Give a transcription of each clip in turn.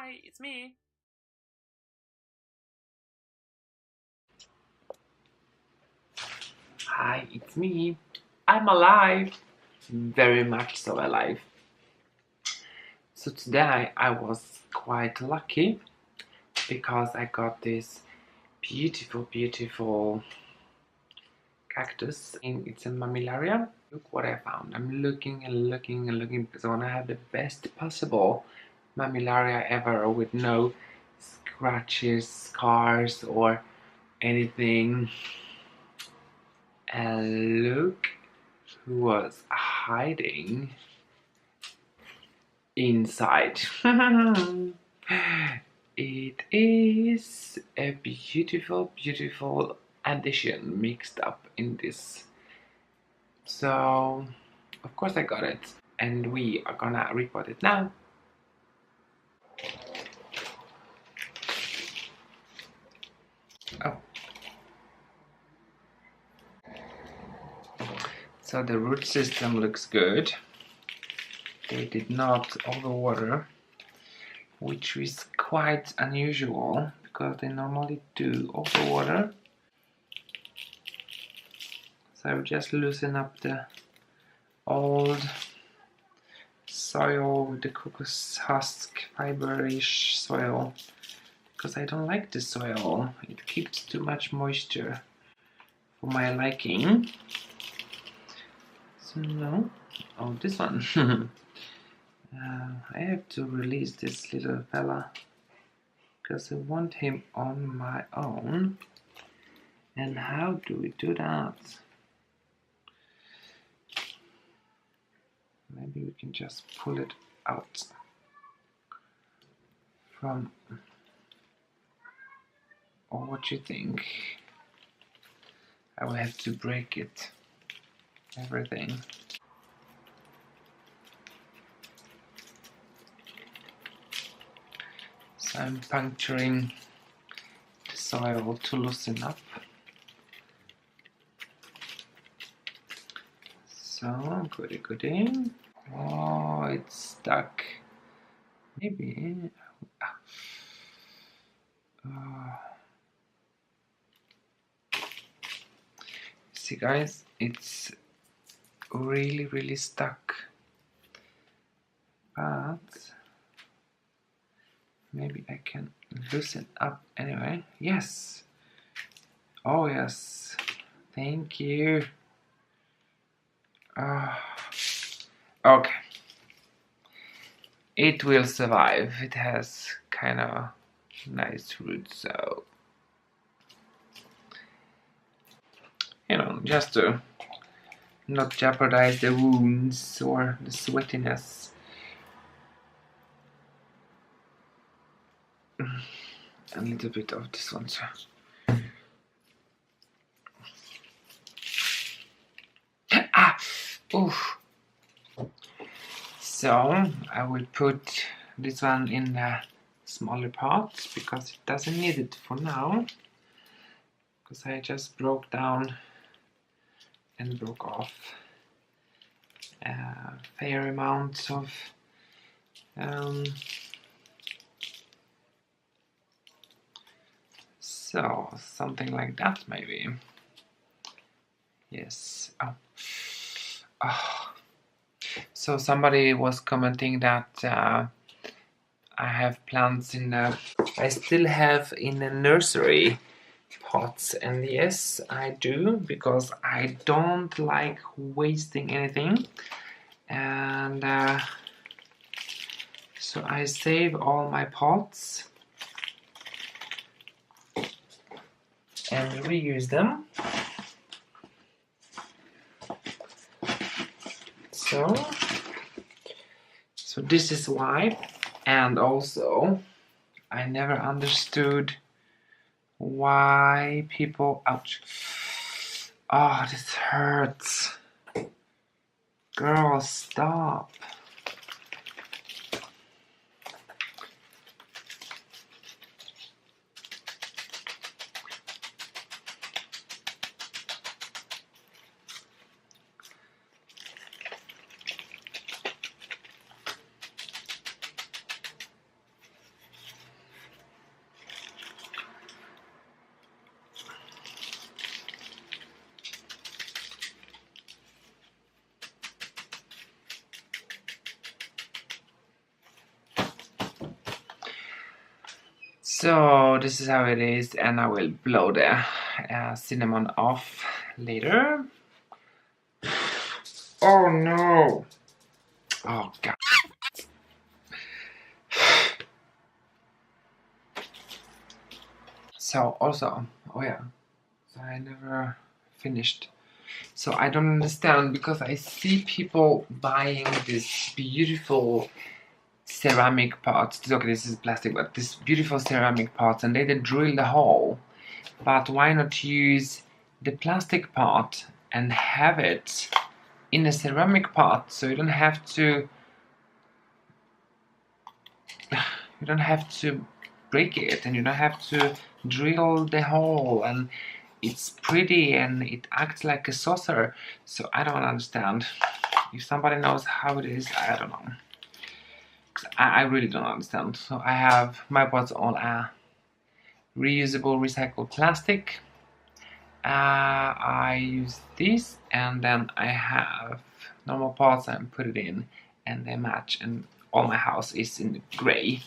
Hi, it's me. Hi, it's me. I'm alive. Very much so alive. So today I was quite lucky because I got this beautiful cactus. It's a mammillaria. Look what I found. I'm looking and looking because I want to have the best possible mammillaria ever with no scratches, scars or anything. And look who was hiding inside. It is a beautiful addition mixed up in this. So, of course I got it. And we are gonna repot it now. Oh. So the root system looks good. They did not overwater, which is quite unusual because they normally do overwater. So I will just loosen up the old soil with the cocos husk fiber-ish soil because I don't like the soil. It keeps too much moisture for my liking. So no. Oh, this one. I have to release this little fella because I want him on my own. And how do we do that? Maybe we can just pull it out from, or what you think? I will have to break it, everything. So I'm puncturing the soil to loosen up. So, goody. Oh, it's stuck. Maybe. See guys, it's really stuck. But maybe I can loosen up anyway. Yes. Oh yes. Thank you. Okay. It will survive. It has kind of nice roots, so you know, just to not jeopardize the wounds or the sweatiness. A little bit of this one, so. Oof. So I will put this one in a smaller pot because it doesn't need it for now, because I just broke down and broke off a fair amount of so something like that maybe. Yes. Oh. So somebody was commenting that I have plants in I still have in a nursery pots, and yes, I do, because I don't like wasting anything, and so I save all my pots and reuse them. So this is why. And also I never understood why people, ouch, oh, this hurts. Girl, stop. So this is how it is, and I will blow the cinnamon off later. Oh no! Oh god. So also, oh yeah, so I never finished. So I don't understand, because I see people buying this beautiful ceramic pots. Okay, this is plastic, but this beautiful ceramic pots, and they drill the hole. But why not use the plastic pot and have it in a ceramic pot, so you don't have to break it, and you don't have to drill the hole, and it's pretty and it acts like a saucer. So I don't understand. If somebody knows how it is, I don't know. I really don't understand. So I have my pots all reusable recycled plastic. I use this, and then I have normal pots and put it in, and they match, and all my house is in gray.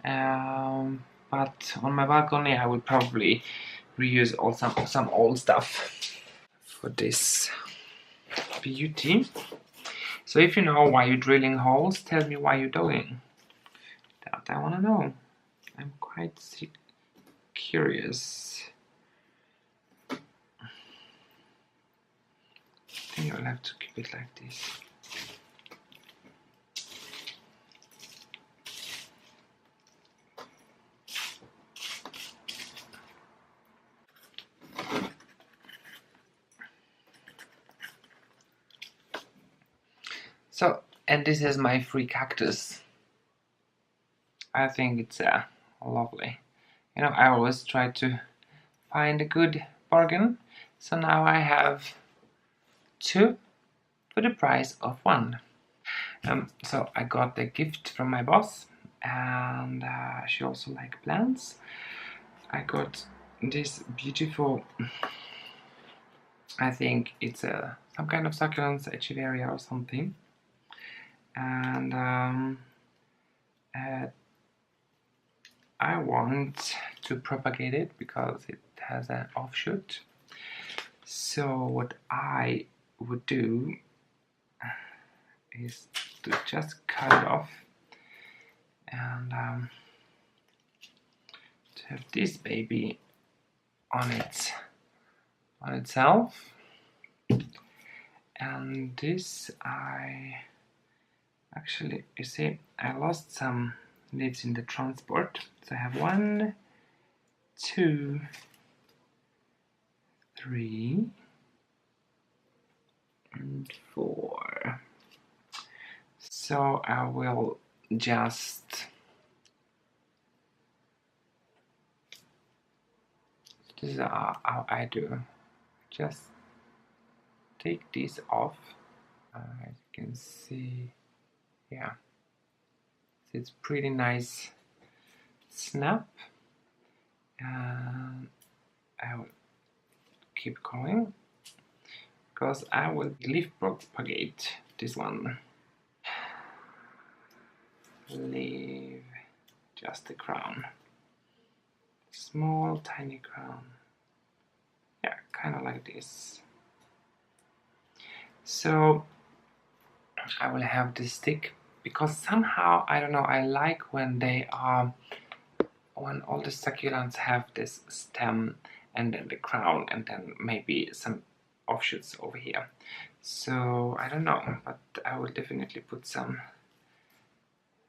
But on my balcony I would probably reuse all some old stuff for this beauty. So if you know why you're drilling holes, tell me why you're doing that. I want to know. I'm quite curious. I think I'll have to keep it like this. So, and this is my free cactus. I think it's lovely. You know, I always try to find a good bargain. So now I have 2 for the price of 1. So I got a gift from my boss, and she also likes plants. I got this beautiful, I think it's some kind of succulents, echeveria or something. And I want to propagate it because it has an offshoot. So what I would do is to just cut it off, and to have this baby on itself. And this, I actually, you see, I lost some leaves in the transport. So I have 1, 2, 3, and 4. So I will just, this is how I do, just take this off. As you can see, yeah, it's pretty nice snap, and I will keep going because I will leaf propagate this one. Leave just the crown, small tiny crown, yeah, kind of like this. So I will have this stick, because somehow, I don't know, I like when they are, when all the succulents have this stem and then the crown and then maybe some offshoots over here. So I don't know, but I will definitely put some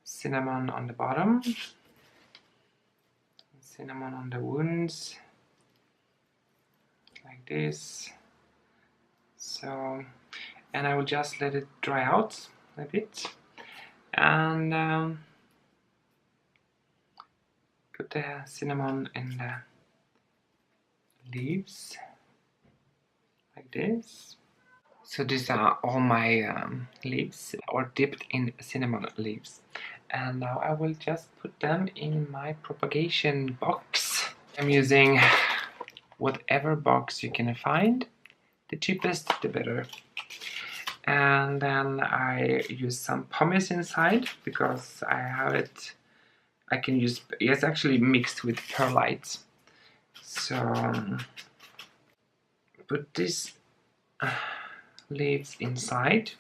cinnamon on the bottom, cinnamon on the wounds, like this. So, and I will just let it dry out a bit, and put the cinnamon in the leaves, like this. So these are all my leaves, or dipped in cinnamon leaves. And now I will just put them in my propagation box. I'm using whatever box you can find. The cheapest, the better. And then I use some pumice inside, because I have it I can use, it's actually mixed with perlite. So put this leaves inside.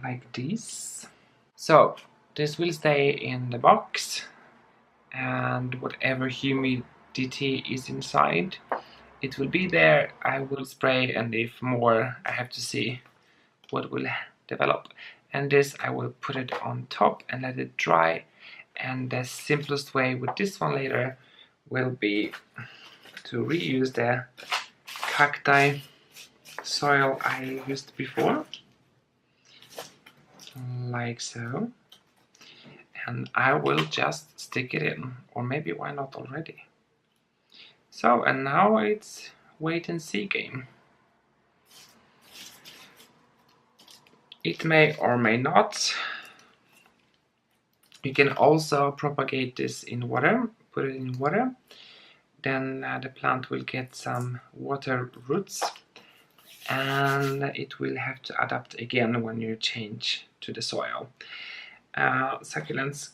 Like this. So this will stay in the box, and whatever humidity is inside, it will be there. I will spray, and if more, I have to see what will develop. And this, I will put it on top and let it dry. And the simplest way with this one later will be to reuse the cacti soil I used before, like so. And I will just stick it in, or maybe why not already? So, and now it's wait and see game. It may or may not. You can also propagate this in water, put it in water. Then the plant will get some water roots, and it will have to adapt again when you change to the soil. Succulents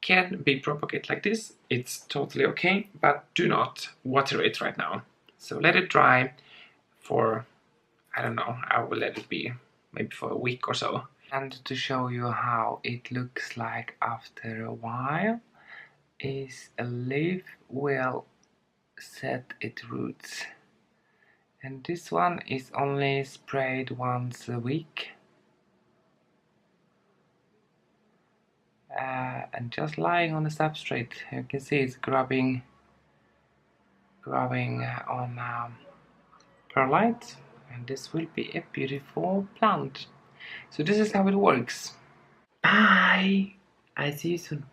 can be propagated like this, it's totally okay, but do not water it right now. So let it dry for, I don't know, I will let it be maybe for a week or so. And to show you how it looks like after a while is a leaf will set its roots. And this one is only sprayed once a week. And just lying on the substrate, you can see it's grabbing on perlite, and this will be a beautiful plant. So this is how it works. Bye! I see you soon.